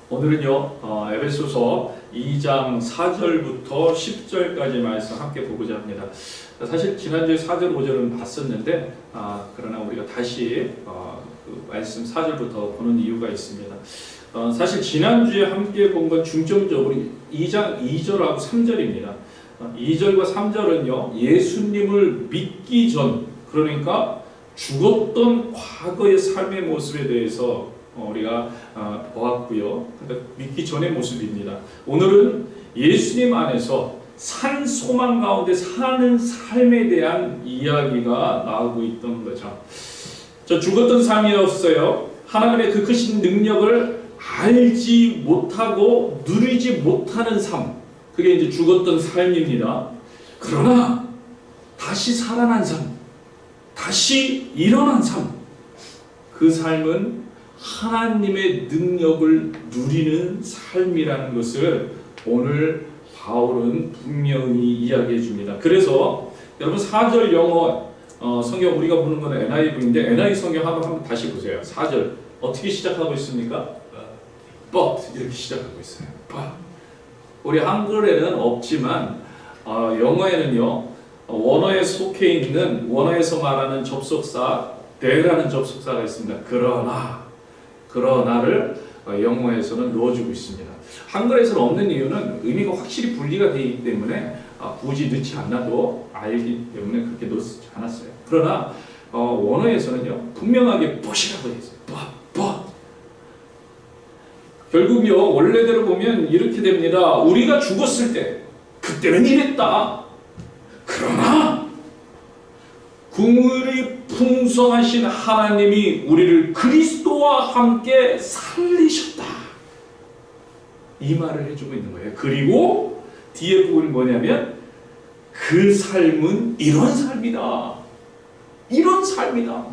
오늘은요 에베소서 2장 4절부터 10절까지 말씀 함께 보고자 합니다. 사실 지난주에 4절 5절은 봤었는데 그러나 우리가 다시 그 말씀 4절부터 보는 이유가 있습니다. 사실 지난주에 함께 본 건 중점적으로 2장 2절하고 3절입니다. 2절과 3절은요 예수님을 믿기 전, 그러니까 죽었던 과거의 삶의 모습에 대해서 우리가 보았고요. 그러니까 믿기 전의 모습입니다. 오늘은 예수님 안에서 산 소망 가운데 사는 삶에 대한 이야기가 나오고 있던 거죠. 저 죽었던 삶이었어요. 하나님의 그 크신 능력을 알지 못하고 누리지 못하는 삶, 그게 이제 죽었던 삶입니다. 그러나 다시 살아난 삶, 다시 일어난 삶, 그 삶은 하나님의 능력을 누리는 삶이라는 것을 오늘 바울은 분명히 이야기해 줍니다. 그래서 여러분 4절 영어 성경 우리가 보는 건 NIV인데 NIV 성경 한번 다시 보세요. 4절 어떻게 시작하고 있습니까? But 이렇게 시작하고 있어요. But. 우리 한글에는 없지만 영어에는요 원어에 속해 있는, 원어에서 말하는 접속사 the라는 접속사가 있습니다. 그러나를 영어에서는 넣어주고 있습니다. 한글에서는 없는 이유는 의미가 확실히 분리가 되어 있기 때문에 굳이 넣지 않아도 알기 때문에 그렇게 넣지 않았어요. 그러나 원어에서는요 분명하게 but이라고 되어 있어요. but. 결국요 원래대로 보면 이렇게 됩니다. 우리가 죽었을 때 그때는 이랬다. 그러나 국물이 풍성하신 하나님이 우리를 그리스도와 함께 살리셨다. 이 말을 해주고 있는 거예요. 그리고 뒤에 부분이 뭐냐면 그 삶은 이런 삶이다. 이런 삶이다.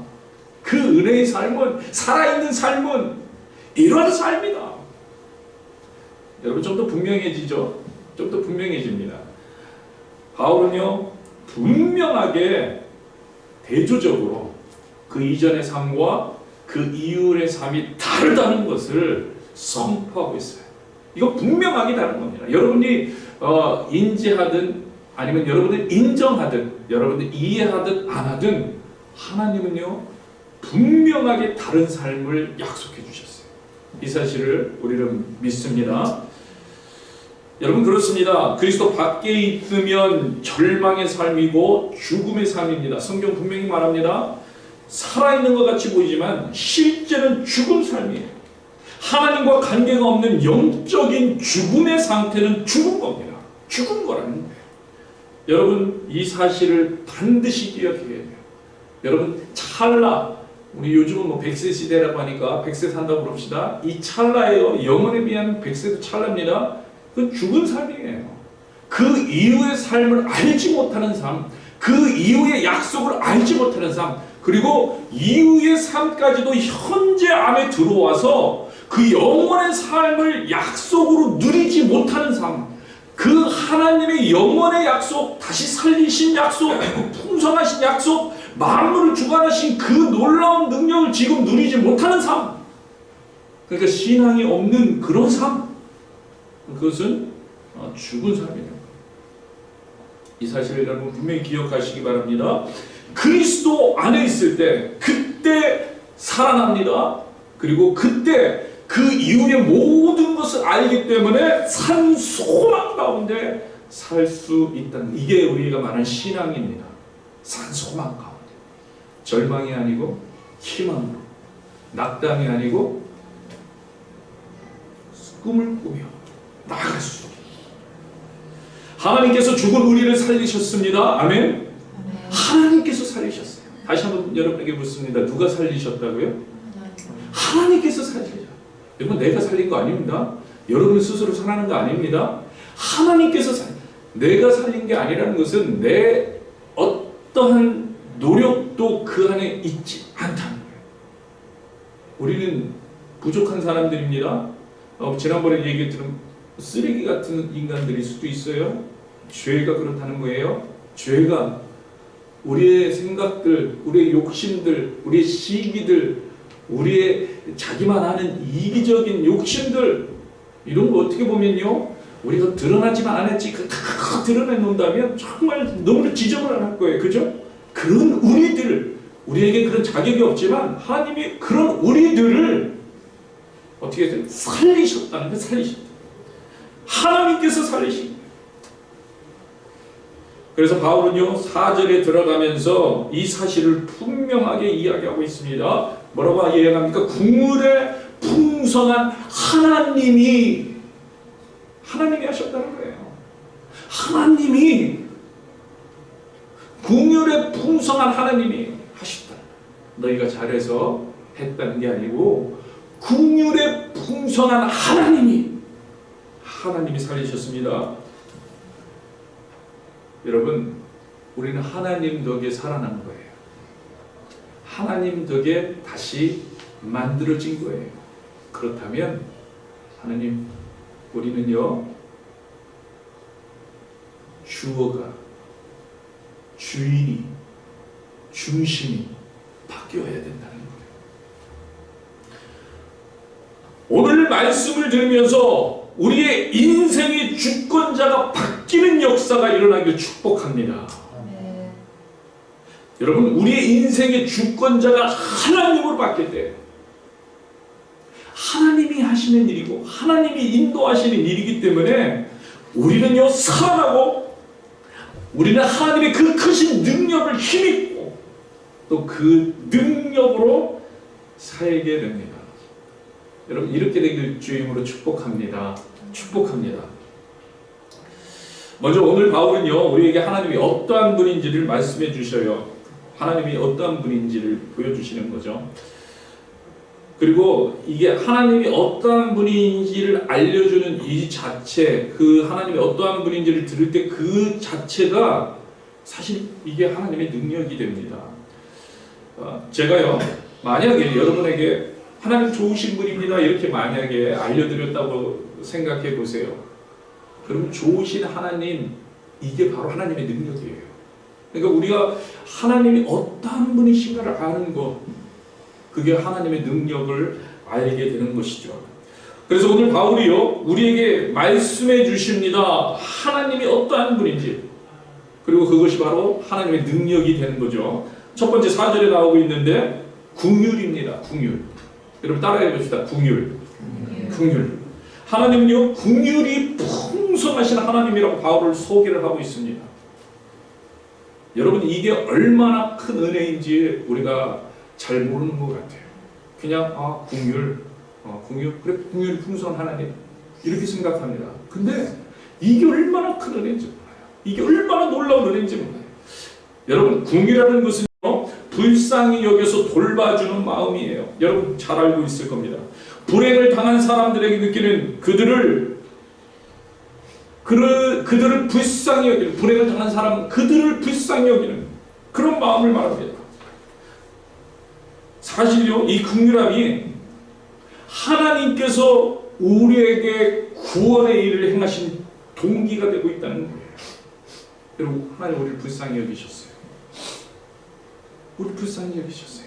그 은혜의 삶은, 살아있는 삶은 이런 삶이다. 여러분 좀 더 분명해지죠? 좀 더 분명해집니다. 바울은요 분명하게 대조적으로 그 이전의 삶과 그 이후의 삶이 다르다는 것을 선포하고 있어요. 이거 분명하게 다른 겁니다. 여러분이 인지하든 아니면 여러분이 인정하든 여러분이 이해하든 안 하든 하나님은요 분명하게 다른 삶을 약속해 주셨어요. 이 사실을 우리는 믿습니다. 여러분 그렇습니다. 그리스도 밖에 있으면 절망의 삶이고 죽음의 삶입니다. 성경 분명히 말합니다. 살아있는 것 같이 보이지만 실제는 죽은 삶이에요. 하나님과 관계가 없는 영적인 죽음의 상태는 죽은 겁니다. 죽은 거라는 거예요. 여러분 이 사실을 반드시 기억해야 돼요. 여러분 찰나, 우리 요즘은 100세 시대라고 하니까 100세 산다고 그럽시다. 이 찰나예요. 영혼에 비하면 100세도 찰나입니다. 그건 죽은 삶이에요. 그 이후의 삶을 알지 못하는 삶, 그 이후의 약속을 알지 못하는 삶, 그리고 이후의 삶까지도 현재 안에 들어와서 그 영원의 삶을 약속으로 누리지 못하는 삶, 그 하나님의 영원의 약속, 다시 살리신 약속, 그 풍성하신 약속, 만물을 주관하신 그 놀라운 능력을 지금 누리지 못하는 삶, 그러니까 신앙이 없는 그런 삶, 그것은 죽은 삶이에요. 이 사실을 여러분 분명히 기억하시기 바랍니다. 그리스도 안에 있을 때 그때 살아납니다. 그리고 그때 그 이후의 모든 것을 알기 때문에 산 소망 가운데 살 수 있다는, 이게 우리가 말하는 신앙입니다. 산 소망 가운데 절망이 아니고 희망으로, 낙담이 아니고 꿈을 꾸며 나아갈 수 있게. 하나님께서 죽은 우리를 살리셨습니다. 아멘. 하나님께서 살리셨어요. 다시 한번 여러분에게 묻습니다. 누가 살리셨다고요? 하나님께서 살리셨어요. 여러분 내가 살린 거 아닙니다. 여러분 스스로 살아난 거 아닙니다. 하나님께서 내가 살린 게 아니라는 것은 내 어떠한 노력도 그 안에 있지 않다는 거예요. 우리는 부족한 사람들입니다. 지난번에 얘기했던 쓰레기 같은 인간들일 수도 있어요. 죄가 그렇다는 거예요. 죄가 우리의 생각들, 우리의 욕심들, 우리의 시기들, 우리의 자기만 아는 이기적인 욕심들, 이런 거 어떻게 보면요, 우리가 드러나지만 안 했지 다 드러내놓는다면 정말 너무 지적을 할 거예요. 그죠? 그런 우리에게 그런 자격이 없지만 하나님이 그런 우리들을 어떻게 해서 살리셨다는 거, 살리셨다. 하나님께서 살리신 거예요. 그래서 바울은요 4절에 들어가면서 이 사실을 분명하게 이야기하고 있습니다. 뭐라고 이야기합니까? 국물에 풍성한 하나님이 하셨다는 거예요. 하나님이 국물에 풍성한 하나님이 하셨다. 너희가 잘해서 했다는 게 아니고 국물에 풍성한 하나님이 살리셨습니다. 여러분, 우리는 하나님 덕에 살아난 거예요. 하나님 덕에 다시 만들어진 거예요. 그렇다면 하나님, 우리는요 주어가, 주인이, 중심이 바뀌어야 된다는 거예요. 오늘 말씀을 들으면서 우리의 인생의 주권자가 바뀌는 역사가 일어나길 축복합니다. 여러분, 우리의 인생의 주권자가 하나님으로 바뀔 때 하나님이 하시는 일이고 하나님이 인도하시는 일이기 때문에 우리는요 살아나고 우리는 하나님의 그 크신 능력을 힘입고 또 그 능력으로 살게 됩니다. 여러분, 이렇게 되길 주임으로 축복합니다. 축복합니다. 먼저 오늘 바울은요 우리에게 하나님이 어떠한 분인지를 말씀해 주셔요. 하나님이 어떠한 분인지를 보여주시는 거죠. 그리고 이게 하나님이 어떠한 분인지를 알려주는 이 자체, 그 하나님이 어떠한 분인지를 들을 때 그 자체가 사실 이게 하나님의 능력이 됩니다. 제가요 만약에 여러분에게 하나님 좋으신 분입니다 이렇게 만약에 알려드렸다고 생각해 보세요. 그럼 좋으신 하나님, 이게 바로 하나님의 능력이에요. 그러니까 우리가 하나님이 어떠한 분이신가를 아는 것, 그게 하나님의 능력을 알게 되는 것이죠. 그래서 오늘 바울이요 우리에게 말씀해 주십니다. 하나님이 어떠한 분인지, 그리고 그것이 바로 하나님의 능력이 되는 거죠. 첫 번째 4절에 나오고 있는데 긍휼입니다. 긍휼. 여러분 따라해 봅시다. 긍휼. 긍휼. 하나님은요 긍휼이 풍성하신 하나님이라고 바울을 소개를 하고 있습니다. 여러분, 이게 얼마나 큰 은혜인지 우리가 잘 모르는 것 같아요. 그냥 긍휼, 긍휼, 그래 긍휼이 풍성한 하나님 이렇게 생각합니다. 근데 이게 얼마나 큰 은혜인지 몰라요. 이게 얼마나 놀라운 은혜인지 몰라요. 여러분, 긍휼이라는 것은요 불쌍히 여겨서 돌봐주는 마음이에요. 여러분 잘 알고 있을 겁니다. 불행을 당한 사람들에게 느끼는 그들을 불쌍히 여기는, 불행을 당한 사람 그들을 불쌍히 여기는 그런 마음을 말합니다. 사실요 이 긍휼함이 하나님께서 우리에게 구원의 일을 행하신 동기가 되고 있다는 거예요. 여러분, 하나님 우리를 불쌍히 여기셨어요. 우리 불쌍히 여기셨어요.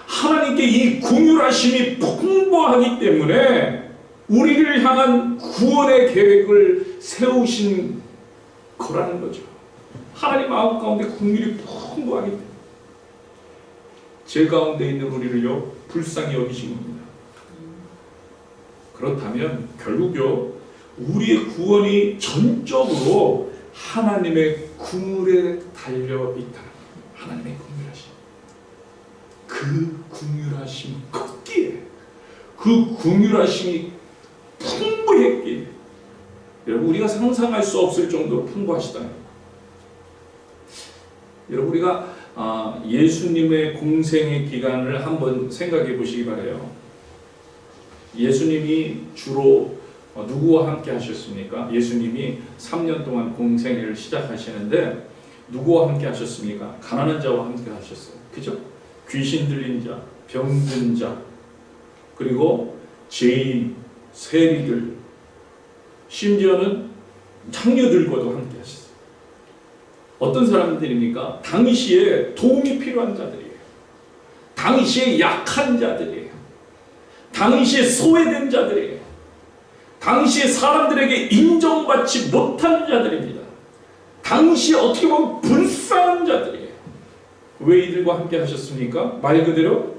하나님께 이 긍휼하심이 풍부하기 때문에 우리를 향한 구원의 계획을 세우신 거라는 거죠. 하나님 마음 가운데 긍휼이 풍부하기 때문에 제 가운데 있는 우리를요 불쌍히 여기신 겁니다. 그렇다면 결국요 우리의 구원이 전적으로 하나님의 긍휼에 달려 있다. 하나님의 긍휼하심. 그 긍휼하심 컸기에, 그 긍휼하심이 풍부했기에, 여러분 우리가 상상할 수 없을 정도로 풍부하시다는. 여러분 우리가 예수님의 공생의 기간을 한번 생각해 보시기 바라요. 예수님이 주로 누구와 함께 하셨습니까? 예수님이 3년 동안 공생애를 시작하시는데 누구와 함께 하셨습니까? 가난한 자와 함께 하셨어요. 그죠? 귀신 들린 자, 병든 자, 그리고 죄인, 세리들, 심지어는 창녀들과도 함께 하셨어요. 어떤 사람들입니까? 당시에 도움이 필요한 자들이에요. 당시에 약한 자들이에요. 당시에 소외된 자들이에요. 당시에 사람들에게 인정받지 못한 자들입니다. 당시에 어떻게 보면 불쌍한 자들이에요. 왜 이들과 함께 하셨습니까? 말 그대로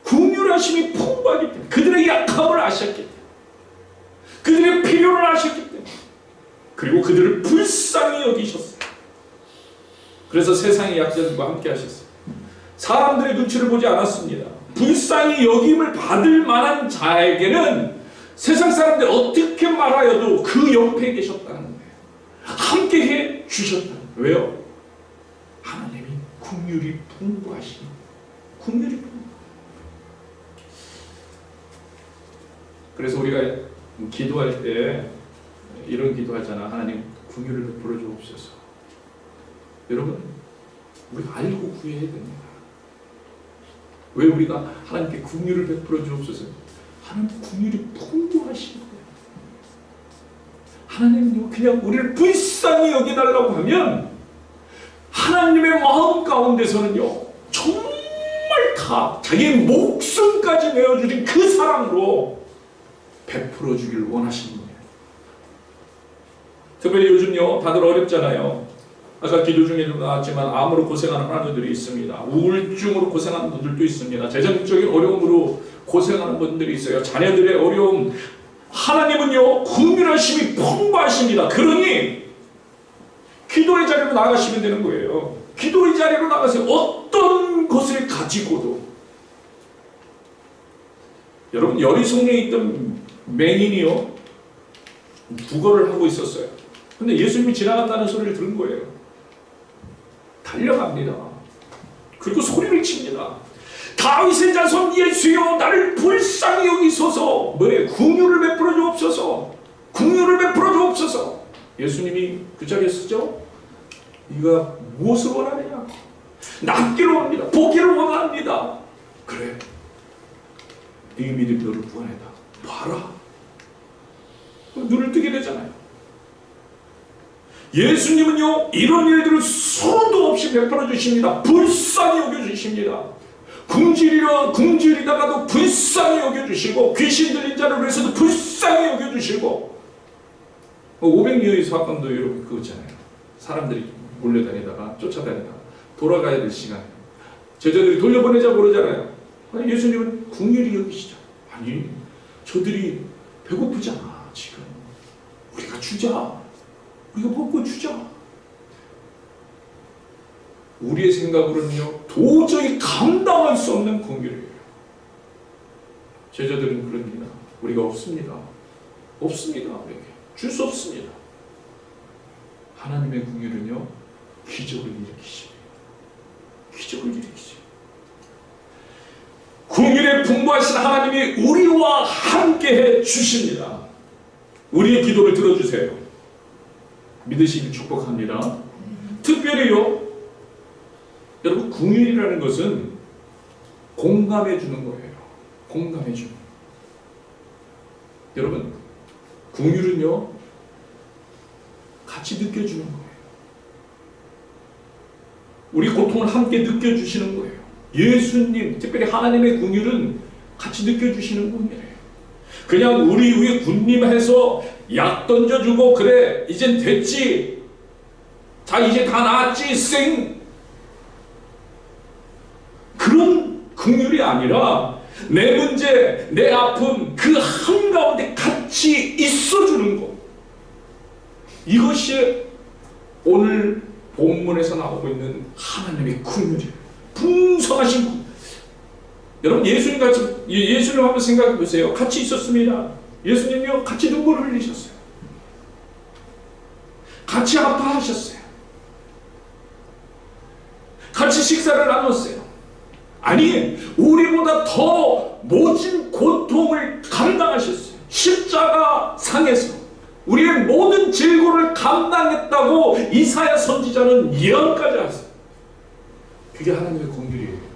긍휼하심이 풍부하기 때문에, 그들의 약함을 아셨기 때문에, 그들의 필요를 아셨기 때문에, 그리고 그들을 불쌍히 여기셨어요. 그래서 세상의 약자들과 함께 하셨어요. 사람들의 눈치를 보지 않았습니다. 불쌍히 여김을 받을 만한 자에게는 세상 사람들이 어떻게 말하여도 그 옆에 계셨다는 거예요. 함께 해 주셨다는 거예요. 왜요? 하나님이 긍휼이 풍부하시니, 긍휼이 풍부. 그래서 우리가 기도할 때 이런 기도하잖아. 하나님 긍휼을 베풀어 주옵소서. 여러분, 우리가 알고 구해야 됩니다. 왜 우리가 하나님께 긍휼을 베풀어 주옵소서? 하나님 긍휼이 풍부하신 거예요. 하나님은요, 그냥 우리를 불쌍히 여겨달라고 하면 하나님의 마음 가운데서는요, 정말 다 자기의 목숨까지 내어주신 그 사랑으로 베풀어 주길 원하시는 거예요. 특별히 요즘요, 다들 어렵잖아요. 아까 기도 중에도 나왔지만 암으로 고생하는 하나님들이 있습니다. 우울증으로 고생하는 분들도 있습니다. 재정적인 어려움으로 고생하는 분들이 있어요. 자녀들의 어려움. 하나님은요, 긍휼하심이 풍부하십니다. 그러니 기도의 자리로 나가시면 되는 거예요. 기도의 자리로 나가서 어떤 것을 가지고도. 여러분, 여리송에 있던 맹인이요, 부거를 하고 있었어요. 근데 예수님이 지나간다는 소리를 들은 거예요. 달려갑니다. 그리고 소리를 칩니다. 다윗의 자손 예수여, 나를 불쌍히 여기소서. 뭐래? 긍휼을 베풀어 주옵소서. 긍휼을 베풀어 주옵소서. 예수님이 그 자리에 서죠. 네가 무엇을 원하느냐? 낫기를 원합니다. 보기를 원합니다. 그래, 네 믿음이 너를 구원했다. 봐라. 눈을 뜨게 되잖아요. 예수님은요, 이런 일들을 수도 없이 베풀어 주십니다. 불쌍히 여겨주십니다. 굶주리다가도 불쌍히 여겨주시고, 귀신 들린 자를 위해서도 불쌍히 여겨주시고. 500여의 사건도 여러분 그거잖아요. 사람들이 몰려다니다가 쫓아다니다가 돌아가야 될 시간에 제자들이 돌려보내자 그러잖아요. 아니, 예수님은 긍휼히 여기시죠. 아니, 저들이 배고프잖아 지금. 우리가 주자. 우리가 먹고 주자. 우리의 생각으로는요, 도저히 감당할 수 없는 긍휼이에요. 제자들은 그럽니다. 우리가 없습니다. 없습니다. 우리에게 줄 수 없습니다. 하나님의 긍휼은요, 기적을 일으키십니다. 기적을 일으키십니다. 긍휼에 풍부하신 하나님이 우리와 함께해 주십니다. 우리의 기도를 들어주세요. 믿으시길 축복합니다. 특별히요, 여러분, 긍휼이라는 것은 공감해 주는 거예요. 공감해 주는. 여러분, 긍휼은요, 같이 느껴주는 거예요. 우리 고통을 함께 느껴주시는 거예요. 예수님, 특별히 하나님의 긍휼은 같이 느껴주시는 긍휼이에요. 그냥 우리 위에 군림해서 약 던져주고, 그래 이젠 됐지, 자 이제 다 나았지, 그런 긍휼이 아니라 내 문제, 내 아픔 그 한가운데 같이 있어주는 것. 이것이 오늘 본문에서 나오고 있는 하나님의 긍휼이에요. 풍성하신 긍휼. 여러분, 예수님 한번 생각해 보세요. 같이 있었습니다. 예수님요, 같이 눈물을 흘리셨어요. 같이 아파하셨어요. 같이 식사를 나눴어요. 아니, 우리보다 더 모진 고통을 감당하셨어요. 십자가 상에서 우리의 모든 질고를 감당했다고 이사야 선지자는 예언까지 하셨어요. 그게 하나님의 긍휼이에요.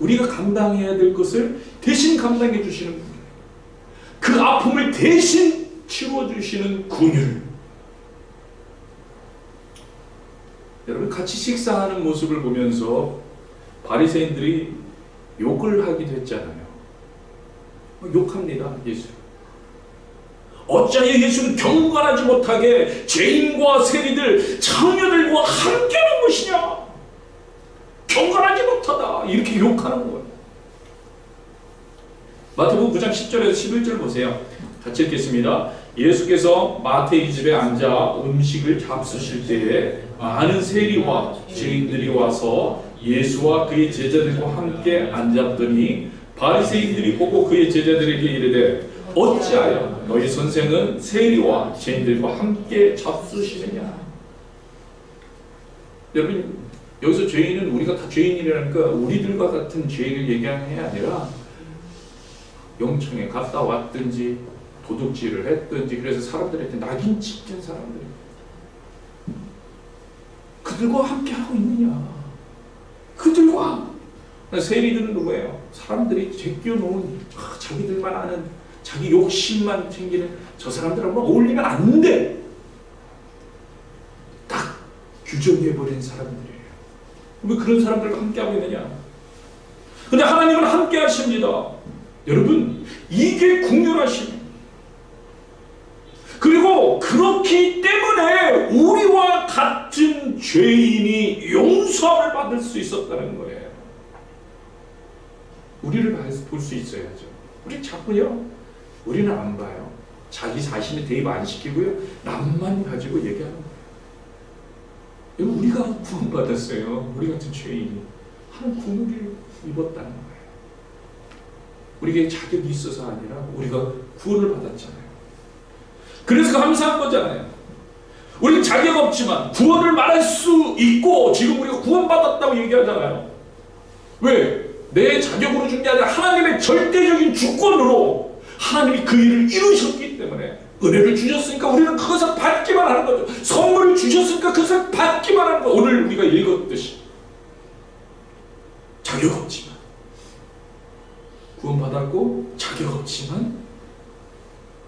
우리가 감당해야 될 것을 대신 감당해 주시는 긍휼, 그 아픔을 대신 치워주시는 긍휼. 여러분, 같이 식사하는 모습을 보면서 바리새인들이 욕을 하기도 했잖아요. 욕합니다. 예수. 어찌하여 예수는 경건하지 못하게 죄인과 세리들, 창녀들과 함께 하는 것이냐? 경건하지 못하다. 이렇게 욕하는 거예요. 마태복음 9장 10절에서 11절 보세요. 같이 읽겠습니다. 예수께서 마태의 집에 앉아 음식을 잡수실 때에 많은 세리와 죄인들이 와서 예수와 그의 제자들과 함께 앉았더니 바리새인들이 보고 그의 제자들에게 이르되 어찌하여 너희 선생은 세리와 죄인들과 함께 잡수시느냐? 여러분, 여기서 죄인은 우리가 다 죄인이라니까 우리들과 같은 죄인을 얘기하는 게 아니라 영청에 갔다 왔든지 도둑질을 했든지 그래서 사람들한테 낙인 찍힌 사람들, 그들과 함께 하고 있느냐? 그들과. 세리들은 누구예요? 사람들이 제껴놓은 자기들만 아는, 자기 욕심만 챙기는 저 사람들하고 어울리면 안 돼. 딱 규정해버린 사람들이에요. 왜 그런 사람들과 함께 하고 있느냐? 근데 하나님은 함께 하십니다. 여러분, 이게 궁휼하심. 그리고 그렇기 때문에 우리와 같은 죄인이 용서를 받을 수 있었다는 거예요. 우리를 볼 수 있어야죠. 우리 자꾸요, 우리는 안 봐요. 자기 자신을 대입 안 시키고요, 남만 가지고 얘기하는 거예요. 우리가 구원받았어요. 우리 같은 죄인이 하는 궁휼을 입었다는 거예요. 우리에게 자격이 있어서 아니라 우리가 구원을 받았잖아요. 그래서 감사한 거잖아요. 우리는 자격 없지만 구원을 말할 수 있고 지금 우리가 구원받았다고 얘기하잖아요. 왜? 내 자격으로 준 게 아니라 하나님의 절대적인 주권으로 하나님이 그 일을 이루셨기 때문에 은혜를 주셨으니까 우리는 그것을 받기만 하는 거죠. 선물을 주셨으니까 그것을 받기만 하는 거예요. 오늘 우리가 읽었듯이 자격 없지만 구원받았고 자격 없지만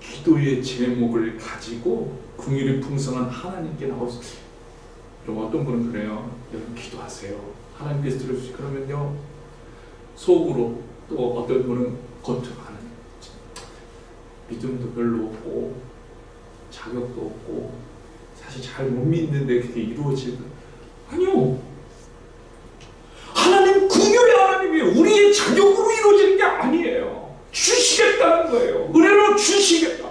기도의 제목을 가지고 긍휼이 풍성한 하나님께 나오세요. 좀 어떤 분은 그래요. 여러분 기도하세요. 하나님께서 들어주시. 그러면요 속으로, 또 어떤 분은 겉으로 하는 믿음도 별로 없고 자격도 없고 사실 잘 못 믿는데 그게 이루어질까? 아니요. 하나님 긍휼의 하나님이 우리의 자격으로 이루어지는 게 아니에요. 주시겠다는 거예요. 은혜로 주시겠다.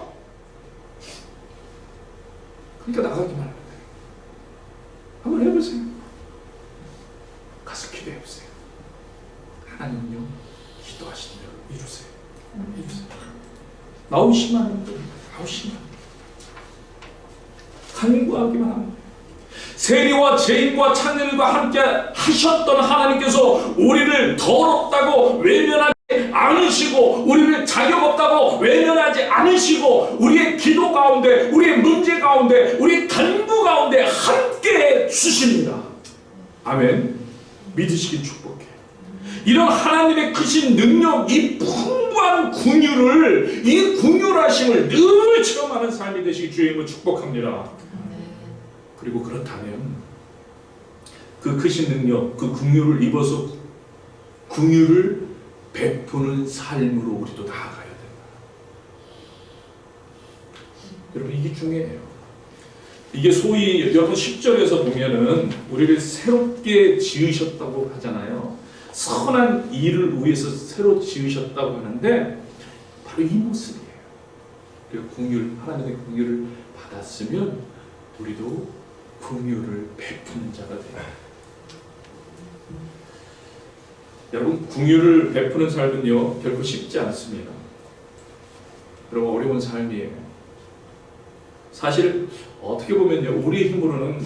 그러니까 나가기만 하는 거예요. 한번 해보세요. 가서 기도해보세요. 하나님요, 기도하시는 대로 이루세요. 이루세요. 나오시면 하는 거예요. 나오시면 간구하기만 하는 거예요. 세리와 죄인과 창녀들과 함께 하셨던 하나님께서 우리를 더럽다고 외면하지 않으시고 우리를 자격 없다고 외면하지 않으시고 우리의 기도 가운데, 우리의 문제 가운데, 우리의 간구 가운데 함께 주십니다. 아멘. 믿으시기 축복해. 이런 하나님의 크신 능력, 이 풍부한 긍휼을, 이 긍휼하심을 늘 체험하는 삶이 되시기 주의 이름으로 축복합니다. 그리고 그렇다면 그 크신 능력, 그 긍휼을 입어서 긍휼을 베푸는 삶으로 우리도 나아가야 된다. 여러분 이게 중요해요. 이게 소위 여러분 10절에서 보면은 우리를 새롭게 지으셨다고 하잖아요. 선한 일을 위해서 새로 지으셨다고 하는데 바로 이 모습이에요. 그리고 긍휼, 하나님의 긍휼을 받았으면 우리도 긍휼을 베푸는 자가 돼요. 여러분 긍휼을 베푸는 삶은요 결코 쉽지 않습니다. 여러분 어려운 삶이에요. 사실 어떻게 보면요 우리의 힘으로는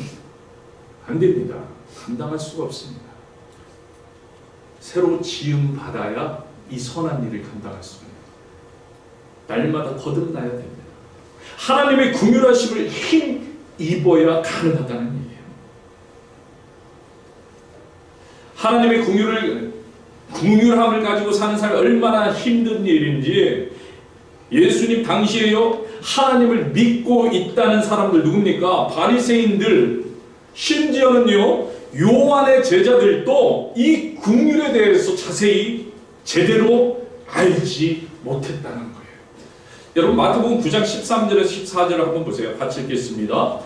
안 됩니다. 감당할 수가 없습니다. 새로 지음 받아야 이 선한 일을 감당할 수 있습니다. 날마다 거듭나야 됩니다. 하나님의 긍휼하심을 힘 입어야 가능하다는 얘기예요. 하나님의 긍휼함을 가지고 사는 삶이 얼마나 힘든 일인지 예수님 당시에요 하나님을 믿고 있다는 사람들 누굽니까? 바리새인들, 심지어는요 요한의 제자들도 이 긍휼에 대해서 자세히 제대로 알지 못했다는 거예요. 여러분 마태복음 9장 13절에서 14절을 한번 보세요. 같이 읽겠습니다.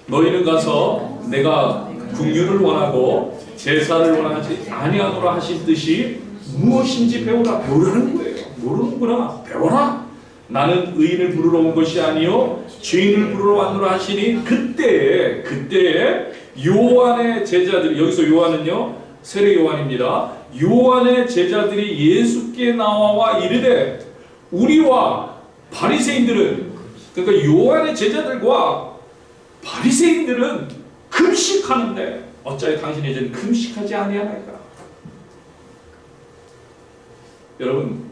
너희는 가서 내가 긍휼을 원하고 제사를 원하지 아니하노라 하신 뜻이 무엇인지 배우라. 배우라는 거예요. 모르는구나. 배워라. 나는 의인을 부르러 온 것이 아니요 죄인을 부르러 왔노라 하시니 그때에 요한의 제자들이, 여기서 요한은요 세례 요한입니다. 요한의 제자들이 예수께 나와 이르되 우리와 바리새인들은, 그러니까 요한의 제자들과 바리새인들은 금식하는데 어찌하여 당신이 이제는 금식하지 아니하나이까. 여러분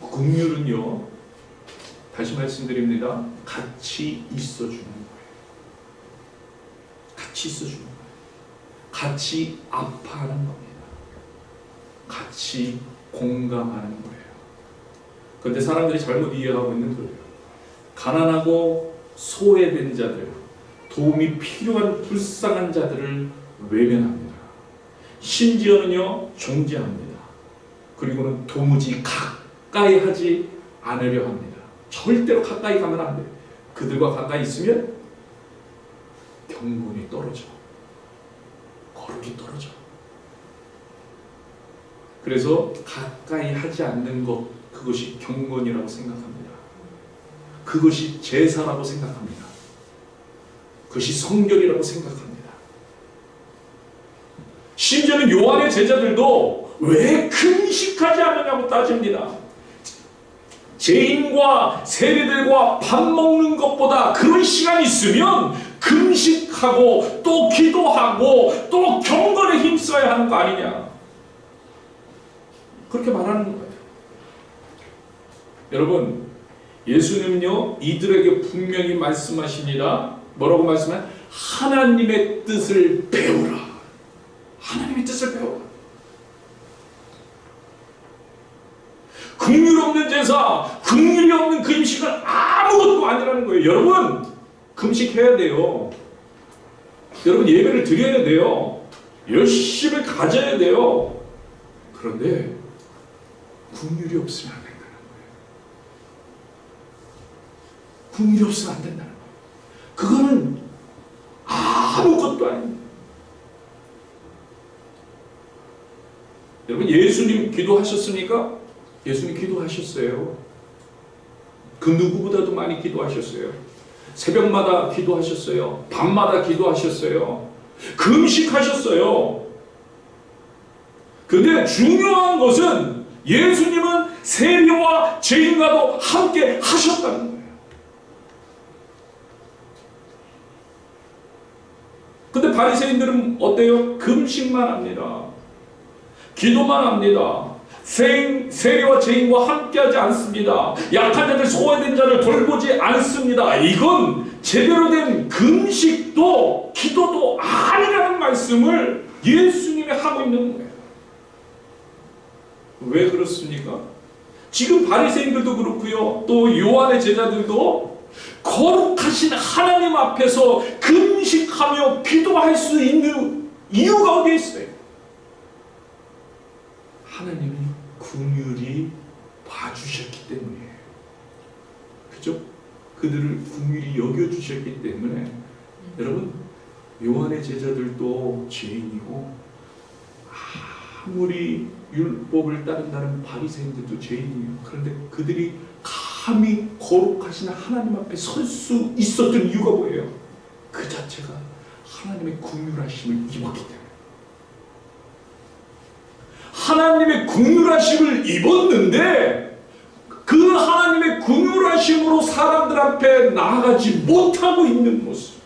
긍휼은요, 다시 말씀드립니다, 같이 있어주는 거예요. 같이 있어주는 거예요. 같이 아파하는 겁니다. 같이 공감하는 거예요. 그런데 사람들이 잘못 이해하고 있는 거예요. 가난하고 소외된 자들, 도움이 필요한 불쌍한 자들을 외면합니다. 심지어는요 정죄합니다. 그리고는 도무지 가까이 하지 않으려 합니다. 절대로 가까이 가면 안 돼요. 그들과 가까이 있으면 경건이 떨어져. 거룩이 떨어져. 그래서 가까이 하지 않는 것, 그것이 경건이라고 생각합니다. 그것이 제사라고 생각합니다. 그것이 성결이라고 생각합니다. 심지어는 요한의 제자들도 왜 금식하지 않느냐고 따집니다. 죄인과 세리들과 밥 먹는 것보다 그런 시간이 있으면 금식하고 또 기도하고 또 경건에 힘써야 하는 거 아니냐, 그렇게 말하는 거예요. 여러분 예수님은요 이들에게 분명히 말씀하시니라. 뭐라고 말씀해? 하나님의 뜻을 배우라. 하나님의 뜻을 배우라. 긍휼 없는 제사, 긍휼이 없는 금식은 아무것도 아니라는 거예요. 여러분 금식해야 돼요. 여러분 예배를 드려야 돼요. 열심히 가져야 돼요. 그런데 긍휼이 없으면 안 된다는 거예요. 긍휼이 없으면 안 된다는 거예요. 그거는 아무것도 아닙니다. 여러분 예수님 기도하셨습니까? 예수님 기도하셨어요. 그 누구보다도 많이 기도하셨어요. 새벽마다 기도하셨어요. 밤마다 기도하셨어요. 금식하셨어요. 근데 중요한 것은 예수님은 세리와 죄인과도 함께 하셨다는 거예요. 근데 바리새인들은 어때요? 금식만 합니다. 기도만 합니다. 세리와 죄인과 함께하지 않습니다. 약한 자들, 소외된 자를 돌보지 않습니다. 이건 제대로 된 금식도 기도도 아니라는 말씀을 예수님이 하고 있는 거예요. 왜 그렇습니까? 지금 바리새인들도 그렇고요, 또 요한의 제자들도 거룩하신 하나님 앞에서 금식하며 기도할 수 있는 이유가 어디에 있어요? 하나님이 긍휼히 봐주셨기 때문이에요. 그죠? 그들을 긍휼히 여겨주셨기 때문에. 여러분 요한의 제자들도 죄인이고 아무리 율법을 따른다는 바리새인들도 죄인이에요. 그런데 그들이 감히 거룩하신 하나님 앞에 설 수 있었던 이유가 뭐예요? 그 자체가 하나님의 긍휼하심을 입었기 때문에. 하나님의 긍휼하심을 입었는데 그 하나님의 긍휼하심으로 사람들 앞에 나아가지 못하고 있는 모습.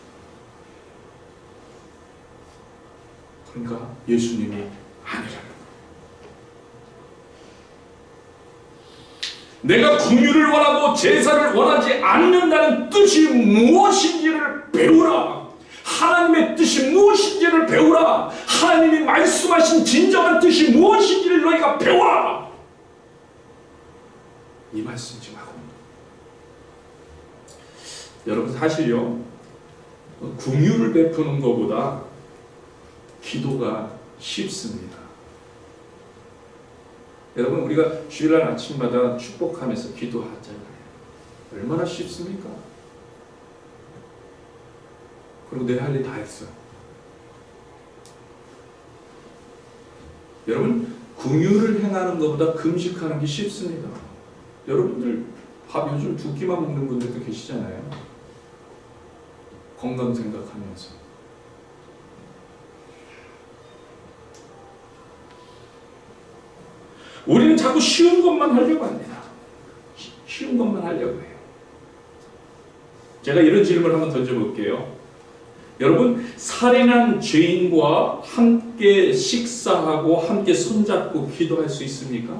그러니까 예수님이 아니라는 거예요. 내가 긍휼을 원하고 제사를 원하지 않는다는 뜻이 무엇인지를 배우라. 하나님의 뜻이 무엇인지를 배우라. 하나님이 말씀하신 진정한 뜻이 무엇인지를 너희가 배워라. 이 말씀 지금 하고 있는 거예요. 여러분 사실요 긍휼을 베푸는 것보다 기도가 쉽습니다. 여러분, 우리가 주일날 아침마다 축복하면서 기도하잖아요. 얼마나 쉽습니까? 그리고 내 할 일 다 했어. 여러분, 긍휼을 행하는 것보다 금식하는 게 쉽습니다. 여러분들 밥 요즘 2끼만 먹는 분들도 계시잖아요. 건강 생각하면서. 우리는 자꾸 쉬운 것만 하려고 합니다. 쉬운 것만 하려고 해요. 제가 이런 질문을 한번 던져볼게요. 여러분, 살인한 죄인과 함께 식사하고 함께 손잡고 기도할 수 있습니까?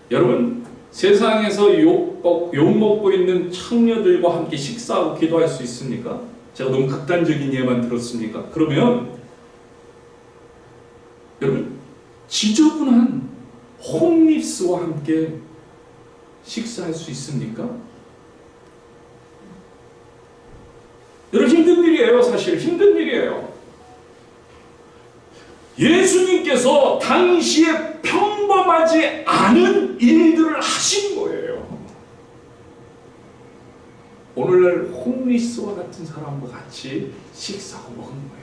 여러분, 세상에서 욕먹고 있는 창녀들과 함께 식사하고 기도할 수 있습니까? 제가 너무 극단적인 예만 들었습니까? 그러면 여러분, 지저분한 홈리스와 함께 식사할 수 있습니까? 여러분, 힘든 일이에요. 사실 힘든 일이에요. 예수님께서 당시에 평범하지 않은 일들을 하신 거예요. 오늘날 홈리스와 같은 사람과 같이 식사하고 먹은 거예요.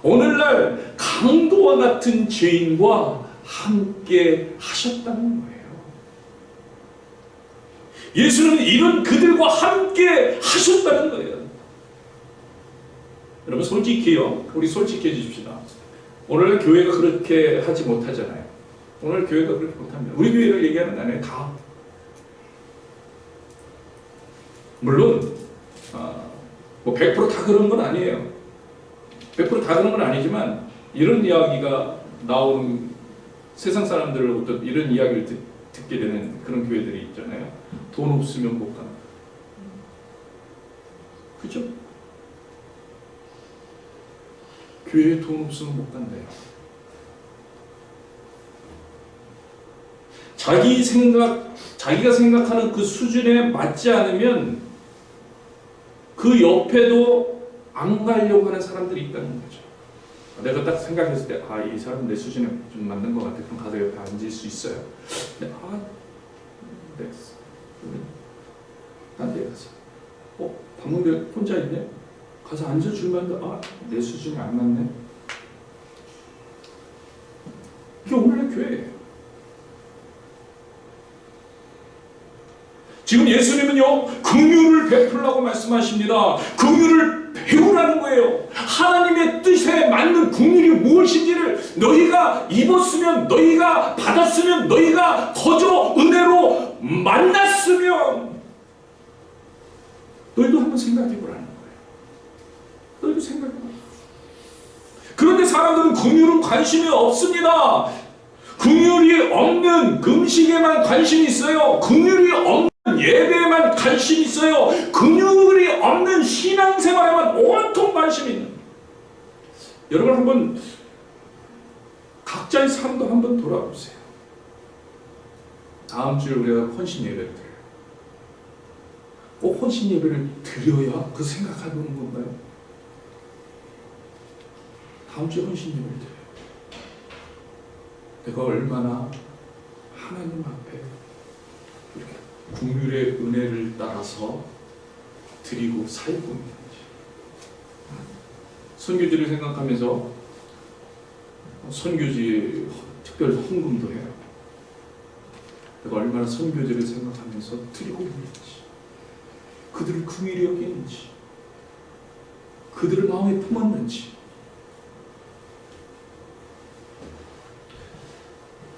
오늘날 강도와 같은 죄인과 함께 하셨다는 거예요. 예수는 이런 그들과 함께 하셨다는 거예요. 여러분, 솔직히요, 우리 솔직해지십시다. 오늘 교회가 그렇게 하지 못하잖아요. 오늘 교회가 그렇게 못합니다. 우리 교회를 얘기하는 게 아니에요. 다. 물론 뭐 100% 다 그런 건 아니에요. 100% 다 그런 건 아니지만 이런 이야기가 나오는 세상 사람들로부터 이런 이야기를 듣게 되는 그런 교회들이 있잖아요. 돈 없으면 못 간다. 그죠? 교회에 돈 없으면 못 간대요. 자기가 생각하는 그 수준에 맞지 않으면 그 옆에도 안 가려고 하는 사람들이 있다는 거죠. 내가 딱 생각했을 때, 이 사람 내 수준에 좀 맞는 것 같아. 그럼 가서 옆에 앉을 수 있어요. 근데 네. 딴 데 가서 밥 먹는데 혼자 있네? 가서 앉아주면 내 수준이 안 맞네? 이게 오늘의 교회예요. 지금 예수님은요, 긍휼을 베풀라고 말씀하십니다. 긍휼을 배우라는 거예요. 하나님의 뜻에 맞는 긍휼이 무엇인지를 너희가 입었으면, 너희가 받았으면, 너희가 거저 은혜로 만났으면 너희도 한번 생각해보라는 거예요. 너희도 생각해봐. 그런데 사람들은 긍휼은 관심이 없습니다. 긍휼이 없는 금식에만 관심이 있어요. 긍휼이 없는 예배에만 관심이 있어요. 긍휼이 없는 신앙생활에만 온통 관심이 있는. 여러분, 한번 각자의 삶도 한번 돌아보세요. 다음 주에 우리가 헌신 예배를 드려요. 꼭 헌신 예배를 드려야 그 생각해보는 건가요? 다음 주에 헌신 예배를 드려요. 내가 얼마나 하나님 앞에 이렇게 긍휼의 은혜를 따라서 드리고 살고 있는지. 선교지를 생각하면서 선교지 특별 헌금도 해요. 내가 얼마나 선교지를 생각하면서 드리고 있는지, 그들을 긍휼히 여기는지, 그들을 마음에 품었는지.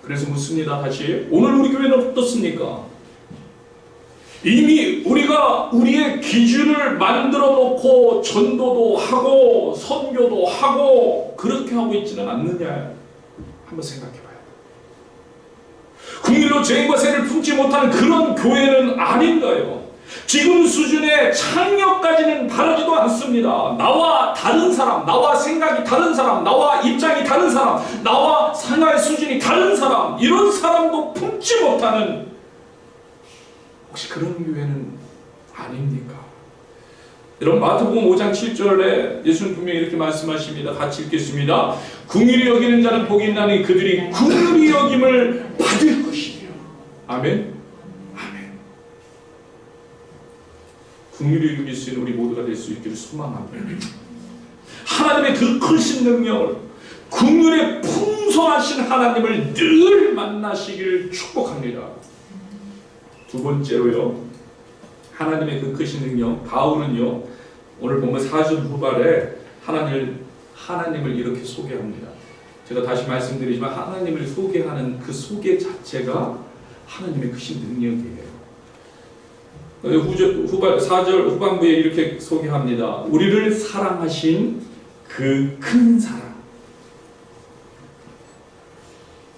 그래서 묻습니다. 다시, 오늘 우리 교회는 어떻습니까? 이미 우리가 우리의 기준을 만들어 놓고 전도도 하고 선교도 하고 그렇게 하고 있지는 않느냐, 한번 생각해 봐요. 긍휼로 죄인과 세를 품지 못하는 그런 교회는 아닌가요? 지금 수준의 창녀까지는 바라지도 않습니다. 나와 다른 사람, 나와 생각이 다른 사람, 나와 입장이 다른 사람, 나와 생활 수준이 다른 사람, 이런 사람도 품지 못하는, 혹시 그런 교회는 아닙니까? 여러분 마태복음 5장 7절에 예수님 분명히 이렇게 말씀하십니다. 같이 읽겠습니다. 긍휼히 여기는 자는 복이 있나니 그들이 긍휼히 여김을 받을 것이며. 아멘. 아멘. 긍휼히 여길 수 있는 우리 모두가 될 수 있기를 소망합니다. 하나님의 그 크신 능력을, 긍휼의 풍성하신 하나님을 늘 만나시기를 축복합니다. 두 번째로요, 하나님의 그 크신 능력, 바울은요 오늘 보면 4절 후반에 하나님을 이렇게 소개합니다. 제가 다시 말씀드리지만 하나님을 소개하는 그 소개 자체가 하나님의 크신 능력이에요. 4절 후반부에 이렇게 소개합니다. 우리를 사랑하신 그 큰 사랑.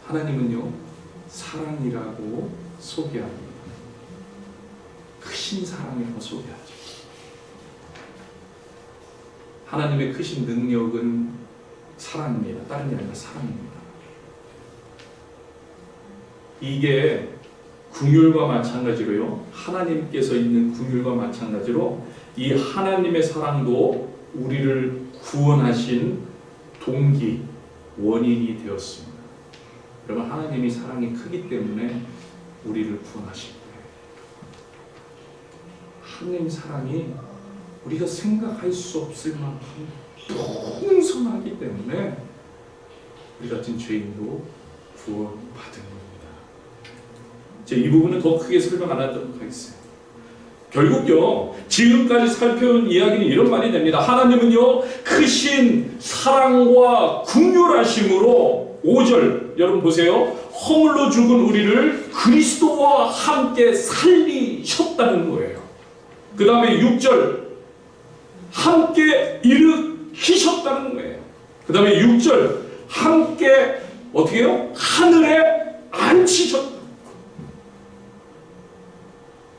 하나님은요 사랑이라고 소개합니다. 크신 사랑이라고 소개하죠. 하나님의 크신 능력은 사랑입니다. 다른 게 아니라 사랑입니다. 이게 긍휼과 마찬가지로요, 하나님께서 있는 긍휼과 마찬가지로 이 하나님의 사랑도 우리를 구원하신 동기, 원인이 되었습니다. 여러분, 하나님이 사랑이 크기 때문에 우리를 구원하신 거예요. 하나님 사랑이 우리가 생각할 수 없을 만큼 풍성하기 때문에 우리 같은 죄인도 구원받은 겁니다. 이 부분은 더 크게 설명 안 하도록 하겠어요. 결국요, 지금까지 살펴온 이야기는 이런 말이 됩니다. 하나님은요 크신 사랑과 긍휼하심으로 5절 여러분 보세요. 허물로 죽은 우리를 그리스도와 함께 살리셨다는 거예요. 그 다음에 6절 함께 일으키셨다는 거예요. 그 다음에 6절 함께 어떻게 해요? 하늘에 앉히셨다.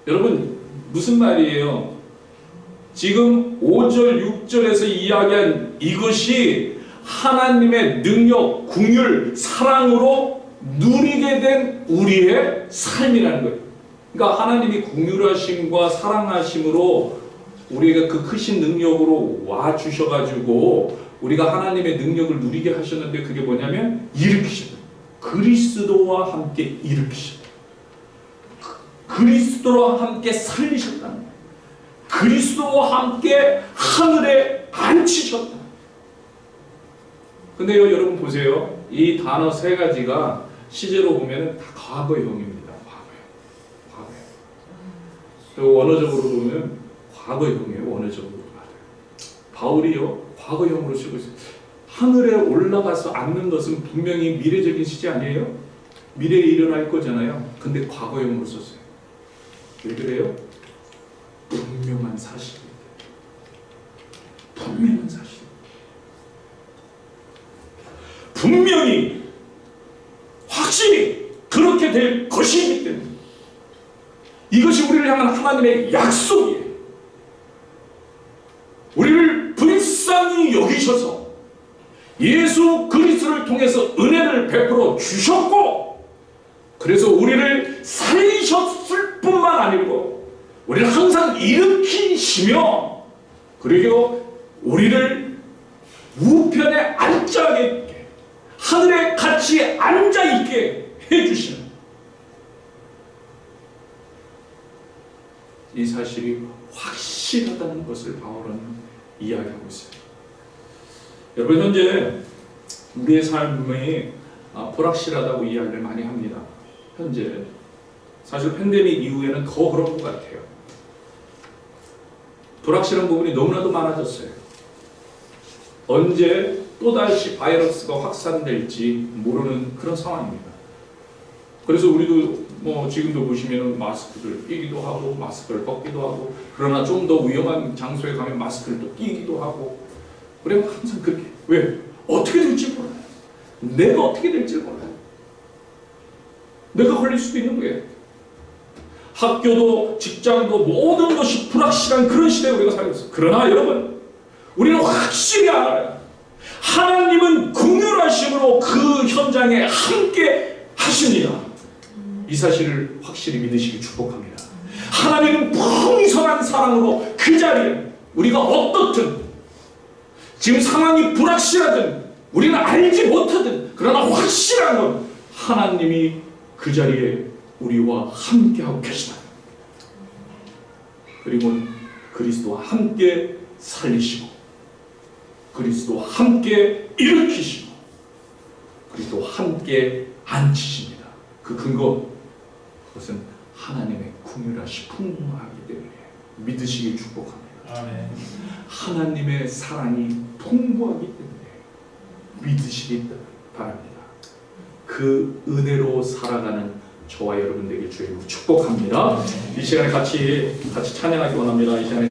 여러분 무슨 말이에요? 지금 5절 6절에서 이야기한 이것이 하나님의 능력, 긍휼, 사랑으로 누리게 된 우리의 삶이라는 거예요. 그러니까 하나님이 긍휼하심과 사랑하심으로 우리가 그 크신 능력으로 와 주셔가지고 우리가 하나님의 능력을 누리게 하셨는데 그게 뭐냐면 일으키셨다. 그리스도와 함께 일으키셨다. 그리스도와 함께 살리셨다. 그리스도와 함께 하늘에 앉히셨다. 근데요, 여러분 보세요. 이 단어 세 가지가 시제로 보면 다 과거형입니다. 과거형. 그리고 원어적으로 보면 과거형이에요. 원어적으로 말해요. 바울이요 과거형으로 쓰고 있어요. 하늘에 올라가서 앉는 것은 분명히 미래적인 시제 아니에요? 미래에 일어날 거잖아요. 근데 과거형으로 썼어요. 왜 그래요? 분명한 사실입니다. 분명한 사실. 분명히 확실히 그렇게 될 것이기 때문에 이것이 우리를 향한 하나님의 약속이에요. 우리를 불쌍히 여기셔서 예수 그리스도를 통해서 은혜를 베풀어 주셨고, 그래서 우리를 살리셨을 뿐만 아니고 우리를 항상 일으키시며, 그리고 우리를 우편에 앉아있게 하늘에 같이 앉아있게 해주시는 이 사실이 확실하다는 것을 바울은 이야기하고 있어요. 여러분, 현재 우리의 삶이 불확실하다고 이야기를 많이 합니다. 현재 사실 팬데믹 이후에는 더 그런 것 같아요. 불확실한 부분이 너무나도 많아졌어요. 언제 또다시 바이러스가 확산될지 모르는 그런 상황입니다. 그래서 우리도 지금도 보시면 마스크를 끼기도 하고 마스크를 벗기도 하고, 그러나 좀 더 위험한 장소에 가면 마스크를 또 끼기도 하고, 그래서 항상 그렇게. 왜? 어떻게 될지 몰라요. 내가 어떻게 될지 몰라요. 내가 걸릴 수도 있는 거예요. 학교도 직장도 모든 것이 불확실한 그런 시대에 우리가 살고 있어요. 그러나 여러분, 우리는 확실히 알아요. 하나님은 긍휼하심으로 그 현장에 함께 하십니다. 이 사실을 확실히 믿으시기 축복합니다. 하나님은 풍성한 사랑으로 그 자리에 우리가 어떻든 지금 상황이 불확실하든 우리는 알지 못하든 그러나 확실한 건 하나님이 그 자리에 우리와 함께하고 계시다. 그리고 그리스도와 함께 살리시고 그리스도와 함께 일으키시고 그리스도와 함께 앉히십니다. 그 근거, 그것은 하나님의 긍휼하시 풍성하기 때문에 믿으시길 축복합니다. 아멘. 하나님의 사랑이 풍부하기 때문에 믿으시기 바랍니다. 그 은혜로 살아가는 저와 여러분 되길 주의 이름으로 축복합니다. 이 시간에 같이 찬양하기 원합니다. 이 시간에